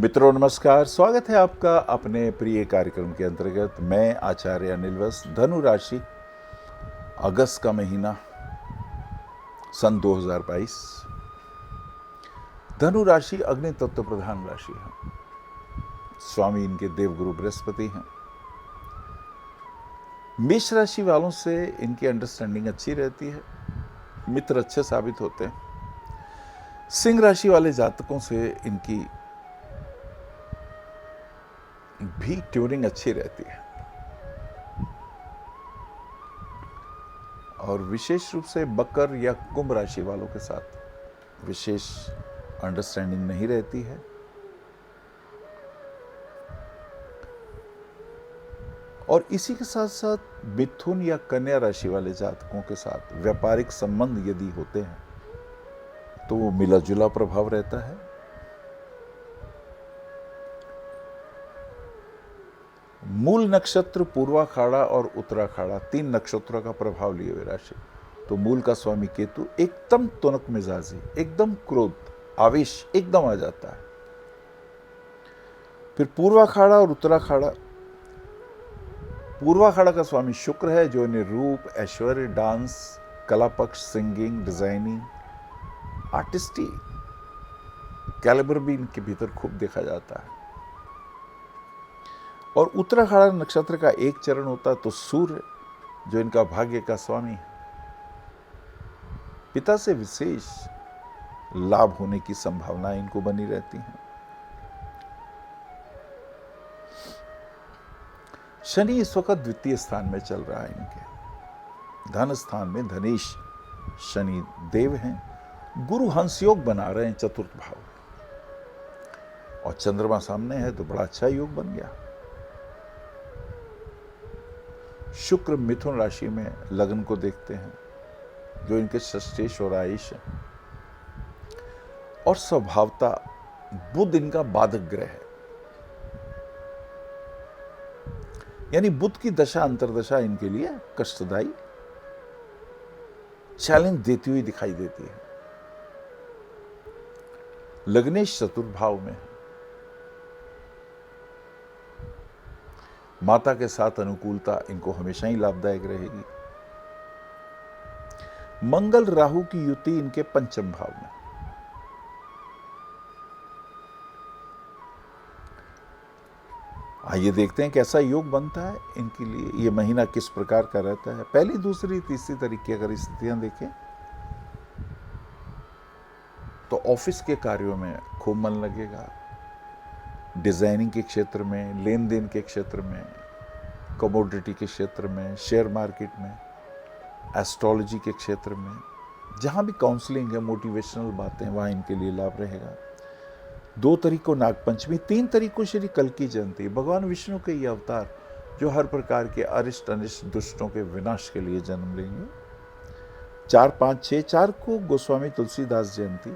मित्रों नमस्कार, स्वागत है आपका अपने प्रिय कार्यक्रम के अंतर्गत। मैं आचार्य अनिल वस्त। धनु राशि, अगस्त का महीना, सन 2022। धनु राशि अग्नि तत्व प्रधान राशि है। स्वामी इनके देवगुरु बृहस्पति हैं। मेष राशि वालों से इनकी अंडरस्टैंडिंग अच्छी रहती है, मित्र अच्छे साबित होते हैं। सिंह राशि वाले जातकों से इनकी भी ट्यूनिंग अच्छी रहती है और विशेष रूप से मकर या कुंभ राशि वालों के साथ विशेष अंडरस्टैंडिंग नहीं रहती है। और इसी के साथ साथ मिथुन या कन्या राशि वाले जातकों के साथ व्यापारिक संबंध यदि होते हैं तो वो मिला जुला प्रभाव रहता है। मूल नक्षत्र, पूर्वाखाड़ा और उत्तराखाड़ा, 3 नक्षत्रों का प्रभाव लिए हुए राशि। तो मूल का स्वामी केतु एकदम तुनक मिजाजी, एकदम क्रोध, आवेश एकदम आ जाता है। फिर पूर्वाखाड़ा और उत्तराखाड़ा, पूर्वाखाड़ा का स्वामी शुक्र है जो इन्हें रूप, ऐश्वर्य, डांस, कला पक्ष, सिंगिंग, डिजाइनिंग, आर्टिस्टी कैलिबर भी इनके भीतर खूब देखा जाता है। और उत्तराखाड़ा नक्षत्र का एक चरण होता है तो सूर्य जो इनका भाग्य का स्वामी है, पिता से विशेष लाभ होने की संभावना इनको बनी रहती है। शनि इस वक्त द्वितीय स्थान में चल रहा है इनके। धन स्थान में धनेश शनि देव हैं। गुरु हंस योग बना रहे हैं चतुर्थ भाव और चंद्रमा सामने है तो बड़ा अच्छा योग बन गया। शुक्र मिथुन राशि में लग्न को देखते हैं जो इनके षष्ठेश और आयुष है। और स्वभावता बुध इनका बाधक ग्रह है, यानी बुध की दशा अंतरदशा इनके लिए कष्टदायी, चैलेंज देती हुई दिखाई देती है। लग्नेश चतुर्थ भाव में है। माता के साथ अनुकूलता इनको हमेशा ही लाभदायक रहेगी। मंगल राहु की युति इनके पंचम भाव में। आइए देखते हैं कैसा योग बनता है इनके लिए। ये महीना किस प्रकार का रहता है। पहली, दूसरी, तीसरी तारीख की अगर स्थितियां देखें तो ऑफिस के कार्यों में खूब मन लगेगा। डिजाइनिंग के क्षेत्र में, लेन देन के क्षेत्र में, कमोडिटी के क्षेत्र में, शेयर मार्केट में, एस्ट्रोलॉजी के क्षेत्र में, जहां भी काउंसलिंग है, मोटिवेशनल बातें, वहां इनके लिए लाभ रहेगा। 2 तारीख को नागपंचमी, 3 तारीख को श्री कल की जयंती, भगवान विष्णु के ये अवतार जो हर प्रकार के अरिष्ट अनिष्ट दुष्टों के विनाश के लिए जन्म लेंगे। 4, 5, 6, 4 को गोस्वामी तुलसीदास जयंती।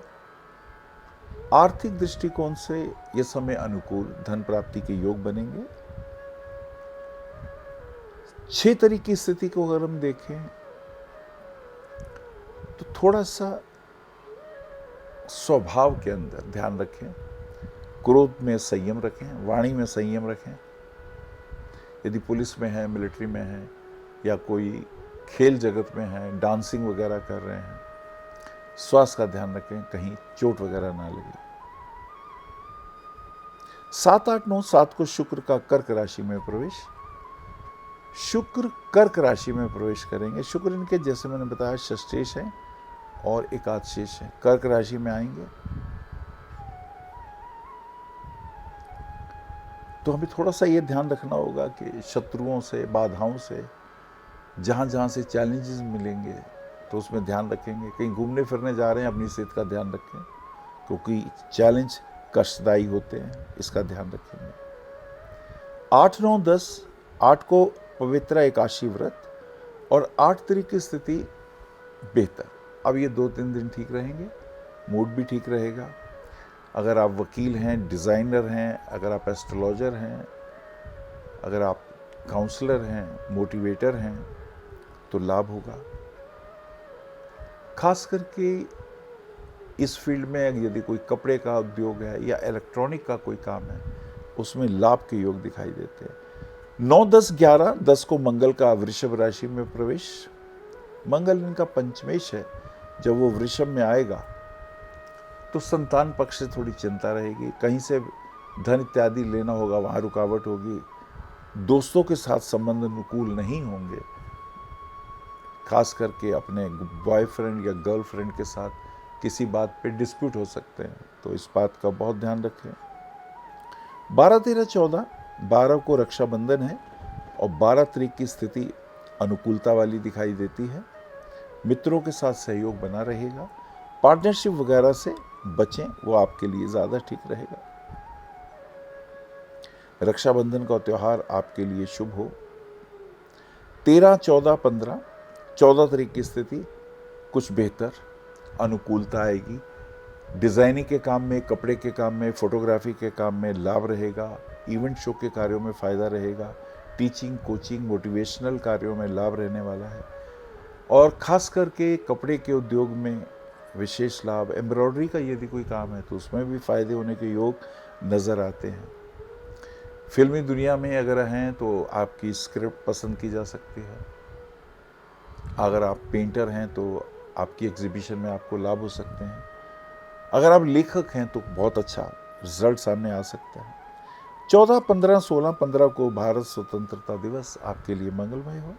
आर्थिक दृष्टिकोण से यह समय अनुकूल, धन प्राप्ति के योग बनेंगे। 6 तारीख की स्थिति को अगर हम देखें तो थोड़ा सा स्वभाव के अंदर ध्यान रखें, क्रोध में संयम रखें, वाणी में संयम रखें। यदि पुलिस में है, मिलिट्री में है या कोई खेल जगत में है, डांसिंग वगैरह कर रहे हैं, स्वास्थ्य का ध्यान रखें, कहीं चोट वगैरह ना लगे। 7, 8, 9, 7 को शुक्र का कर्क राशि में प्रवेश। शुक्र कर्क राशि में प्रवेश करेंगे। शुक्र इनके जैसे मैंने बताया षष्ठेश है और एकादशेष है। कर्क राशि में आएंगे तो हमें थोड़ा सा ये ध्यान रखना होगा कि शत्रुओं से, बाधाओं से, जहां जहां से चैलेंजेस मिलेंगे तो उसमें ध्यान रखेंगे। कहीं घूमने फिरने जा रहे हैं, अपनी सेहत का ध्यान रखें क्योंकि चैलेंज कष्टदायी होते हैं, इसका ध्यान रखेंगे। 8, 9, 10, 8 को पवित्र एकादशी व्रत और 8 तारीख की स्थिति बेहतर। अब ये 2-3 दिन ठीक रहेंगे, मूड भी ठीक रहेगा। अगर आप वकील हैं, डिज़ाइनर हैं, अगर आप एस्ट्रोलॉजर हैं, अगर आप काउंसलर हैं, मोटिवेटर हैं तो लाभ होगा। खास करके इस फील्ड में यदि कोई कपड़े का उद्योग है या इलेक्ट्रॉनिक का कोई काम है, उसमें लाभ के योग दिखाई देते हैं। 9, 10, 11, 10 को मंगल का वृषभ राशि में प्रवेश। मंगल इनका पंचमेश है। जब वो वृषभ में आएगा तो संतान पक्ष से थोड़ी चिंता रहेगी, कहीं से धन इत्यादि लेना होगा, वहाँ रुकावट होगी। दोस्तों के साथ संबंध अनुकूल नहीं होंगे, खास करके अपने बॉयफ्रेंड या गर्लफ्रेंड के साथ किसी बात पे डिस्प्यूट हो सकते हैं, तो इस बात का बहुत ध्यान रखें। 12, 13, 14, 12 को रक्षाबंधन है और 12 तारीख की स्थिति अनुकूलता वाली दिखाई देती है। मित्रों के साथ सहयोग बना रहेगा। पार्टनरशिप वगैरह से बचें, वो आपके लिए ज़्यादा ठीक रहेगा। रक्षाबंधन का त्यौहार आपके लिए शुभ हो। 13, 14, 15, 14 तारीख की स्थिति कुछ बेहतर अनुकूलता आएगी। डिज़ाइनिंग के काम में, कपड़े के काम में, फोटोग्राफी के काम में लाभ रहेगा। इवेंट शो के कार्यों में फ़ायदा रहेगा। टीचिंग, कोचिंग, मोटिवेशनल कार्यों में लाभ रहने वाला है। और ख़ास करके कपड़े के उद्योग में विशेष लाभ। एम्ब्रॉयडरी का यदि कोई काम है तो उसमें भी फ़ायदे होने के योग नज़र आते हैं। फिल्मी दुनिया में अगर हैं तो आपकी स्क्रिप्ट पसंद की जा सकती है। अगर आप पेंटर हैं तो आपकी एग्जीबिशन में आपको लाभ हो सकते हैं। अगर आप लेखक हैं तो बहुत अच्छा रिजल्ट सामने आ सकता है। 14, 15, 16, 15 को भारत स्वतंत्रता दिवस आपके लिए मंगलमय हो।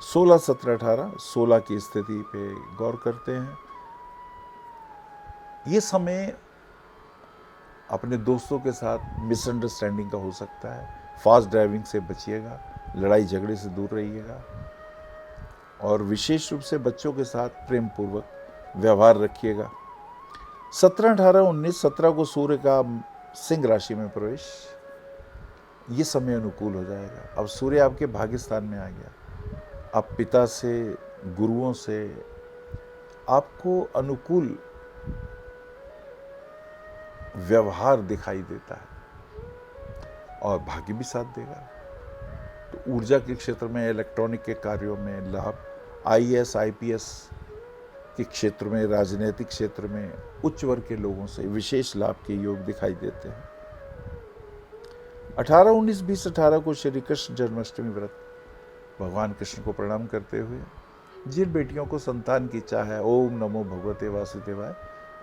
16, 17, 18, 16 की स्थिति पे गौर करते हैं। ये समय अपने दोस्तों के साथ मिसअंडरस्टैंडिंग का हो सकता है। फास्ट ड्राइविंग से बचिएगा, लड़ाई झगड़े से दूर रहिएगा और विशेष रूप से बच्चों के साथ प्रेम पूर्वक व्यवहार रखिएगा। 17, 18, 19, 17 को सूर्य का सिंह राशि में प्रवेश। ये समय अनुकूल हो जाएगा। अब सूर्य आपके भाग्य स्थान में आ गया। अब पिता से, गुरुओं से आपको अनुकूल व्यवहार दिखाई देता है और भाग्य भी साथ देगा। तो ऊर्जा के क्षेत्र में, इलेक्ट्रॉनिक के कार्यों में लाभ। IAS, IPS के क्षेत्र में, राजनीतिक क्षेत्र में उच्च वर्ग के लोगों से विशेष लाभ के योग दिखाई देते हैं। 18, 19, 20, 18 को श्री कृष्ण जन्माष्टमी व्रत भगवान कृष्ण को प्रणाम करते हुए जिन बेटियों को संतान की इच्छा है, ओम नमो भगवते वासुदेवाय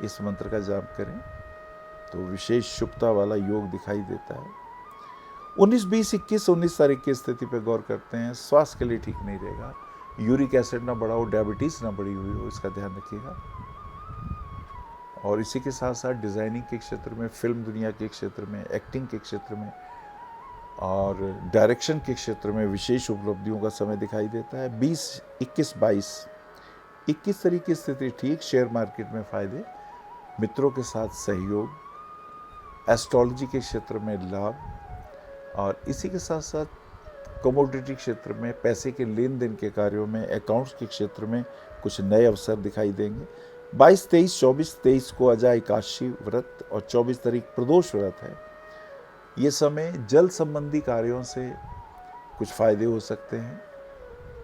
इस मंत्र का जाप करें तो विशेष शुभता वाला योग दिखाई देता है। 19, 20, 21, 19 तारीख की स्थिति पर गौर करते हैं। स्वास्थ्य के लिए ठीक नहीं रहेगा। यूरिक एसिड ना बढ़ा हो, डायबिटीज़ ना बढ़ी हुई हो, इसका ध्यान रखिएगा। और इसी के साथ साथ डिज़ाइनिंग के क्षेत्र में, फिल्म दुनिया के क्षेत्र में, एक्टिंग के क्षेत्र में और डायरेक्शन के क्षेत्र में विशेष उपलब्धियों का समय दिखाई देता है। 20, 21, 22, 21 तारीख की स्थिति ठीक। शेयर मार्केट में फ़ायदे, मित्रों के साथ सहयोग, एस्ट्रोलॉजी के क्षेत्र में लाभ और इसी के साथ साथ कमोडिटी क्षेत्र में, पैसे के लेन देन के कार्यों में, अकाउंट्स के क्षेत्र में कुछ नए अवसर दिखाई देंगे। 22, 23, 24, 23 को अजय एकादशी व्रत और 24 तारीख प्रदोष व्रत है। ये समय जल संबंधी कार्यों से कुछ फायदे हो सकते हैं।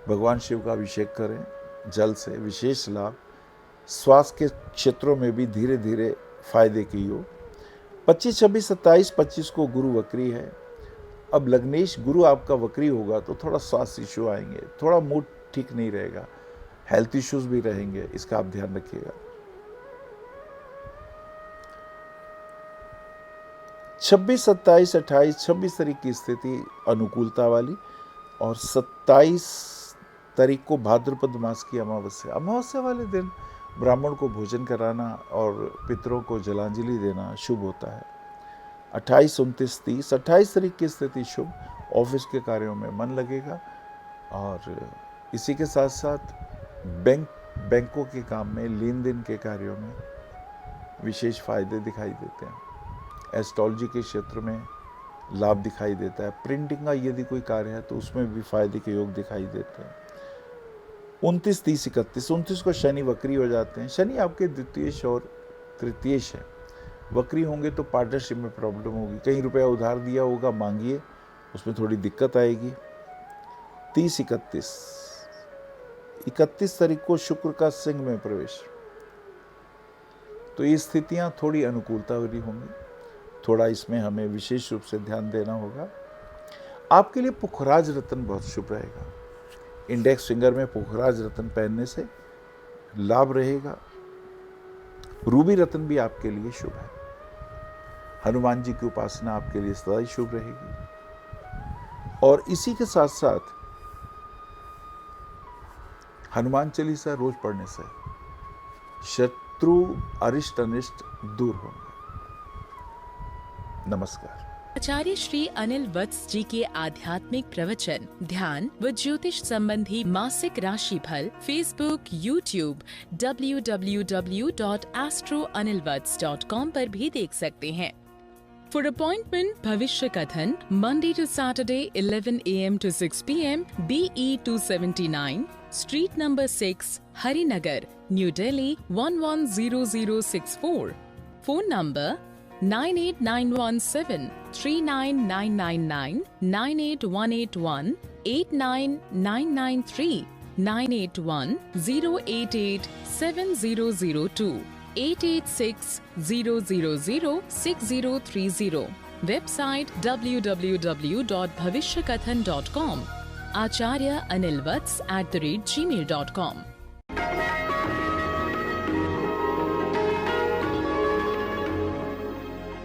भगवान शिव का अभिषेक करें, जल से विशेष लाभ। स्वास्थ्य के क्षेत्रों में भी धीरे धीरे फायदे की योग। 25, 26, 27, 25 को गुरु वक्री है। अब लग्नेश गुरु आपका वक्री होगा तो थोड़ा स्वास्थ्य इशू आएंगे, थोड़ा मूड ठीक नहीं रहेगा, हेल्थ इश्यूज भी रहेंगे, इसका आप ध्यान रखिएगा। 26, 27, 28, 26 तारीख की स्थिति अनुकूलता वाली और 27 तारीख को भाद्रपद मास की अमावस्या। अमावस्या वाले दिन ब्राह्मण को भोजन कराना और पितरों को जलांजलि देना शुभ होता है। 28, 29, 30, 28 तारीख की स्थिति शुभ। ऑफिस के कार्यों में मन लगेगा और इसी के साथ साथ बैंकों के काम में, लेन देन के कार्यों में विशेष फायदे दिखाई देते हैं। एस्ट्रोलॉजी के क्षेत्र में लाभ दिखाई देता है। प्रिंटिंग का यदि कोई कार्य है तो उसमें भी फायदे के योग दिखाई देते हैं। 29, 30, 31, 29 को शनि वक्री हो जाते हैं। शनि आपके द्वितीयेश और तृतीयेश है। वक्री होंगे तो पार्टनरशिप में प्रॉब्लम होगी। कहीं रुपया उधार दिया होगा, मांगिए, उसमें थोड़ी दिक्कत आएगी। 30, 31 तारीख को शुक्र का सिंह में प्रवेश। तो ये स्थितियाँ थोड़ी अनुकूलता वाली होंगी, थोड़ा इसमें हमें विशेष रूप से ध्यान देना होगा। आपके लिए पुखराज रत्न बहुत शुभ रहेगा। इंडेक्स फिंगर में पुखराज रत्न पहनने से लाभ रहेगा। रूबी रत्न भी आपके लिए शुभ है। हनुमान जी की उपासना आपके लिए सदा ही शुभ रहेगी। और इसी के साथ साथ हनुमान चालीसा रोज पढ़ने से शत्रु अरिष्ट अनिष्ट दूर होंगे। नमस्कार। आचार्य श्री अनिल वत्स जी के आध्यात्मिक प्रवचन, ध्यान व ज्योतिष संबंधी मासिक राशि फल फेसबुक, यूट्यूब, www.astroanilvats.com पर भी देख सकते हैं। For appointment, भविष्य कथन, Monday to Saturday, 11 a.m. to 6 p.m. BE 279, Street number 6, Harinagar, New Delhi 110064. Phone number 98917 39999 98181 89993 981 088 7002 886 000 6030. Website www.bhavishyakathan.com. Acharya Anil Vats @gmail.com.